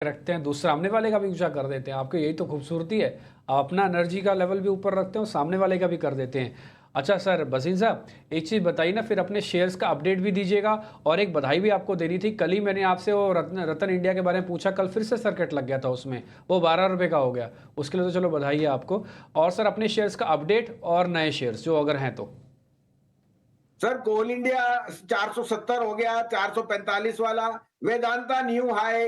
रखते हैं, दूसरा सामने वाले का भी ऊंचा कर देते हैं। आपके यही तो खूबसूरती है, आप अपना एनर्जी का लेवल भी ऊपर रखते हैं और सामने वाले का भी कर देते हैं। अच्छा सर भसीन साहब, एक चीज़ बताइए ना, फिर अपने शेयर्स का अपडेट भी दीजिएगा। और एक बधाई भी आपको देनी थी, कल ही मैंने आपसे वो रत्न रतन इंडिया के बारे में पूछा, कल फिर से सर्किट लग गया था उसमें, वो 12 रुपये का हो गया। उसके लिए तो चलो बधाई है आपको। और सर अपने शेयर्स का अपडेट और नए शेयर्स जो अगर हैं तो। सर कोल इंडिया 470 हो गया, 445 वाला। Vedanta new high,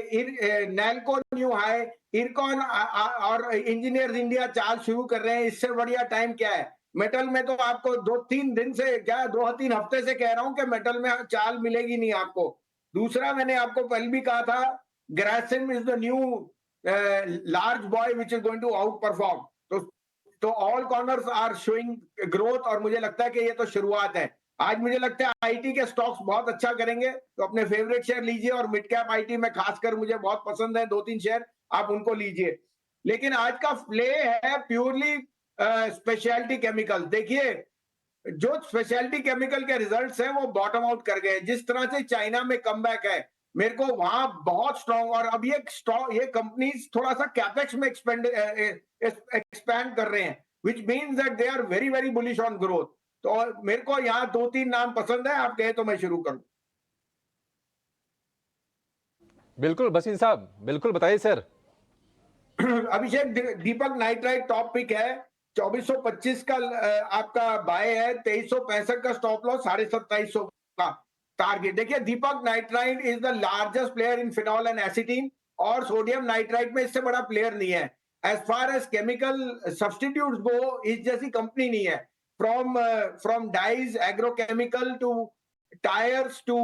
Nalco new high, Ircon और इंजीनियर्स इंडिया चाल शुरू कर रहे हैं। इससे बढ़िया टाइम क्या है? मेटल में तो आपको 2-3 दिन से, क्या 2-3 हफ्ते से कह रहा हूं कि मेटल में चाल मिलेगी नहीं आपको। दूसरा, मैंने आपको पहले भी कहा था, Grasim is the new large boy which is going to outperform. तो all corners are showing growth, और मुझे लगता है कि ये तो शुरुआत है। आज मुझे लगता है आईटी के स्टॉक्स बहुत अच्छा करेंगे, तो अपने फेवरेट शेयर लीजिए। और मिड कैप आईटी में खासकर मुझे बहुत पसंद है 2-3 शेयर, आप उनको लीजिए। लेकिन आज का प्ले है प्योरली स्पेशलिटी केमिकल। देखिए, जो स्पेशलिटी केमिकल के रिजल्ट्स हैं वो बॉटम आउट कर गए। जिस तरह से चाइना में कमबैक है, मेरे को वहां बहुत स्ट्रांग, और अब ये कंपनीज थोड़ा सा कैपेक्स में एक्सपैंड कर रहे हैं, which means that they are very very bullish on growth. तो मेरे को यहाँ 2-3 नाम पसंद है, आप कहे तो मैं शुरू करूं। बिल्कुल बसीन साहब, बिल्कुल बताइए सर। अभिषेक, दीपक नाइट्राइट टॉप पिक है। 2425 का आपका बाय है, 2365 का स्टॉप लॉस, 2750 का टारगेट। देखिए, Deepak Nitrite is the largest player in phenol and acetone, और सोडियम नाइट्राइट में इससे बड़ा प्लेयर नहीं है। As far as chemical substitute go, इस जैसी कंपनी नहीं है। From dyes, agrochemical to tyres to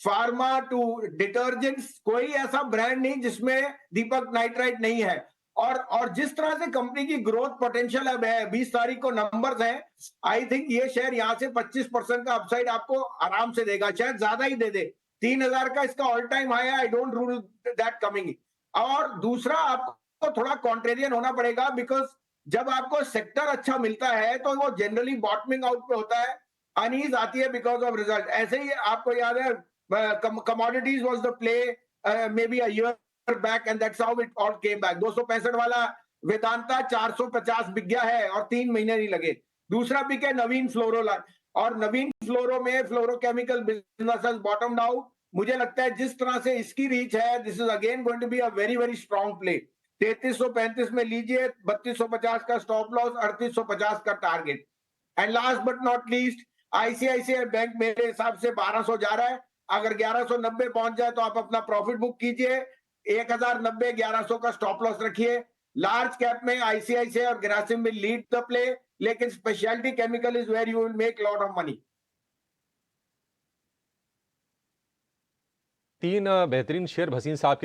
pharma to detergents, कोई ऐसा ब्रांड नहीं जिसमें दीपक नाइट्राइट नहीं है। और जिस तरह से कंपनी की ग्रोथ पोटेंशियल अब है, 20 तारीख को नंबर्स हैं, आई थिंक ये शेयर यहां से 25% का अपसाइड आपको आराम से देगा, शायद ज्यादा ही दे दे। 3000 का इसका ऑल टाइम हाई है, I don't rule that coming. और दूसरा, आपको थोड़ा कॉन्ट्रेरियन होना पड़ेगा, बिकॉज जब आपको सेक्टर अच्छा मिलता है तो वो जनरली बॉटमिंग आउट पे होता है, अनईज आती है बिकॉज ऑफ रिजल्ट। ऐसे ही आपको याद है, commodities was the play may be a year back, and that's how it all came back. 265 वाला वेदांता 450 बिक गया है और 3 महीने नहीं लगे। दूसरा पिक है नवीन फ्लोरोला, और नवीन फ्लोरो में फ्लोरोकेमिकल बिजनेस बॉटम आउट। मुझे लगता है जिस तरह से इसकी रीच है, this is again going to be a very very strong play. 3335 में लीजिए, 3250 का स्टॉप लॉस, 3850 का target. And last but not least, ICICI bank मेरे हिसाब से 1200 जा रहा है। अगर 1190 पहुंच जाए तो आप अपना प्रॉफिट बुक कीजिए। 1090, 1100 का स्टॉप लॉस रखिए। लार्ज कैप में आईसीआईसीआई और Grasim will lead the play, लेकिन speciality chemical is where you will make lot of money. तीन बेहतरीन शेयर भसीन साहब के